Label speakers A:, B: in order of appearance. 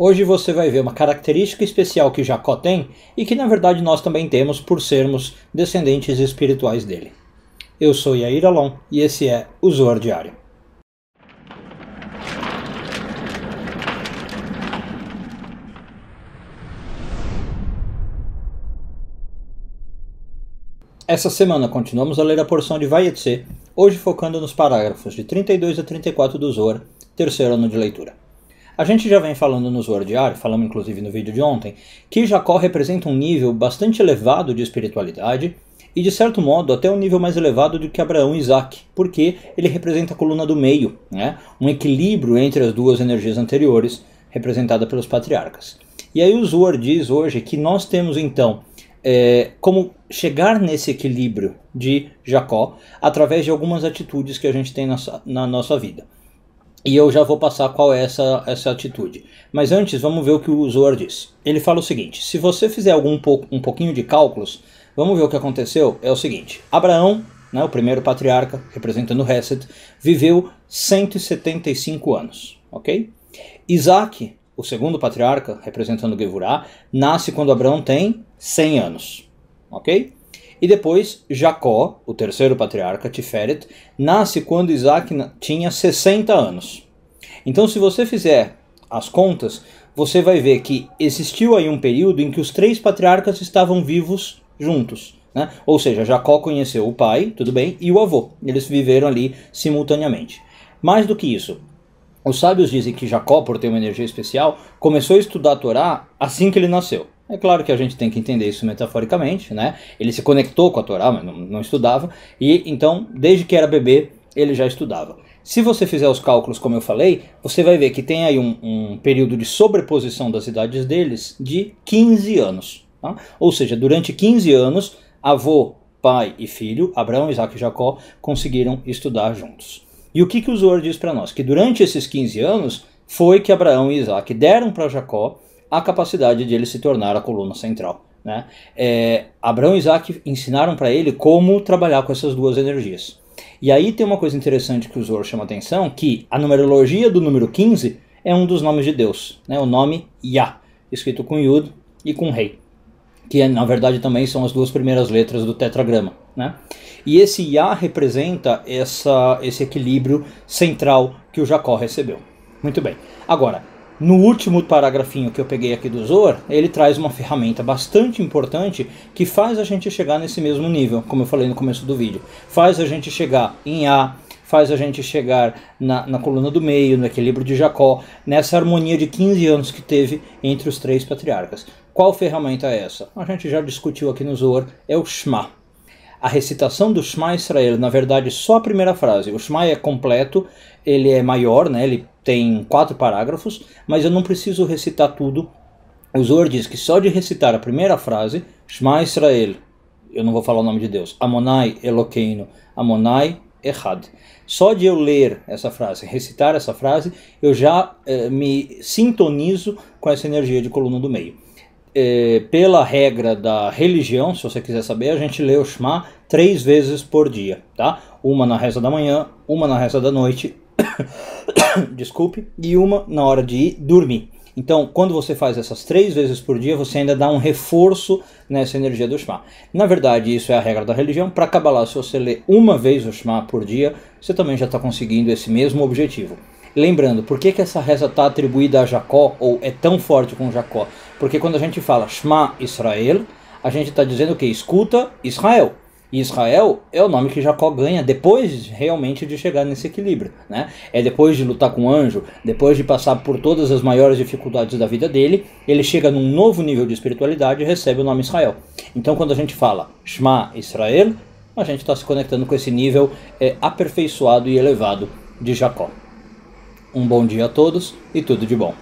A: Hoje você vai ver uma característica especial que Jacó tem e que na verdade nós também temos por sermos descendentes espirituais dele. Eu sou Yair Alon e esse é o Zohar Diário. Essa semana continuamos a ler a porção de Vayetze, hoje focando nos parágrafos de 32 a 34 do Zohar, terceiro ano de leitura. A gente já vem falando no Zohar Diário, falamos inclusive no vídeo de ontem, que Jacó representa um nível bastante elevado de espiritualidade e de certo modo até um nível mais elevado do que Abraão e Isaac, porque ele representa a coluna do meio, né? Um equilíbrio entre as duas energias anteriores, representada pelos patriarcas. E aí o Zohar diz hoje que nós temos então como chegar nesse equilíbrio de Jacó através de algumas atitudes que a gente tem na nossa vida. E eu já vou passar qual é essa atitude. Mas antes vamos ver o que o Zohar diz. Ele fala o seguinte: se você fizer um pouquinho de cálculos, vamos ver o que aconteceu. É o seguinte: Abraão, né, o primeiro patriarca, representando o Hesed, viveu 175 anos. Ok? Isaac, o segundo patriarca, representando Gevurá, nasce quando Abraão tem 100 anos, ok? E depois Jacó, o terceiro patriarca, Tiferet, nasce quando Isaac tinha 60 anos. Então se você fizer as contas, você vai ver que existiu aí um período em que os três patriarcas estavam vivos juntos, né? Ou seja, Jacó conheceu o pai, tudo bem, e o avô. Eles viveram ali simultaneamente. Mais do que isso, os sábios dizem que Jacó, por ter uma energia especial, começou a estudar a Torá assim que ele nasceu. É claro que a gente tem que entender isso metaforicamente, né? Ele se conectou com a Torá, mas não estudava, e então, desde que era bebê, ele já estudava. Se você fizer os cálculos como eu falei, você vai ver que tem aí um período de sobreposição das idades deles de 15 anos. Tá? Ou seja, durante 15 anos, avô, pai e filho, Abraão, Isaac e Jacó, conseguiram estudar juntos. E o que o Zohar diz para nós? Que durante esses 15 anos foi que Abraão e Isaac deram para Jacó a capacidade de ele se tornar a coluna central. Né? Abraão e Isaac ensinaram para ele como trabalhar com essas duas energias. E aí tem uma coisa interessante que o Zohar chama a atenção, que a numerologia do número 15 é um dos nomes de Deus, né? O nome Yah, escrito com Yud e com Rei, que na verdade também são as duas primeiras letras do tetragrama. Né? E esse Yah representa esse equilíbrio central que o Jacó recebeu. Muito bem. Agora, no último paragrafinho que eu peguei aqui do Zohar, ele traz uma ferramenta bastante importante que faz a gente chegar nesse mesmo nível, como eu falei no começo do vídeo. Faz a gente chegar em Yah, faz a gente chegar na coluna do meio, no equilíbrio de Jacó, nessa harmonia de 15 anos que teve entre os três patriarcas. Qual ferramenta é essa? A gente já discutiu aqui no Zohar, é o Shema. A recitação do Shema Israel, na verdade, só a primeira frase. O Shema é completo, ele é maior, né? Ele tem 4 parágrafos, mas eu não preciso recitar tudo. O Zohar diz que só de recitar a primeira frase, Shema Israel, eu não vou falar o nome de Deus, Amonai Elokeinu, Amonai Echad. Só de eu ler essa frase, recitar essa frase, eu já me sintonizo com essa energia de coluna do meio. Pela regra da religião, se você quiser saber, a gente lê o Shema 3 vezes por dia, tá? Uma na reza da manhã, uma na reza da noite, desculpe, e uma na hora de ir dormir. Então, quando você faz essas 3 vezes por dia, você ainda dá um reforço nessa energia do Shema. Na verdade, isso é a regra da religião. Para Kabbalah, se você lê uma vez o Shema por dia, você também já está conseguindo esse mesmo objetivo. Lembrando, por que essa reza está atribuída a Jacó, ou é tão forte com Jacó? Porque quando a gente fala Shema Israel, a gente está dizendo o que? Escuta Israel. E Israel é o nome que Jacó ganha depois realmente de chegar nesse equilíbrio. Né? É depois de lutar com o anjo, depois de passar por todas as maiores dificuldades da vida dele, ele chega num novo nível de espiritualidade e recebe o nome Israel. Então quando a gente fala Shema Israel, a gente está se conectando com esse nível aperfeiçoado e elevado de Jacó. Um bom dia a todos e tudo de bom.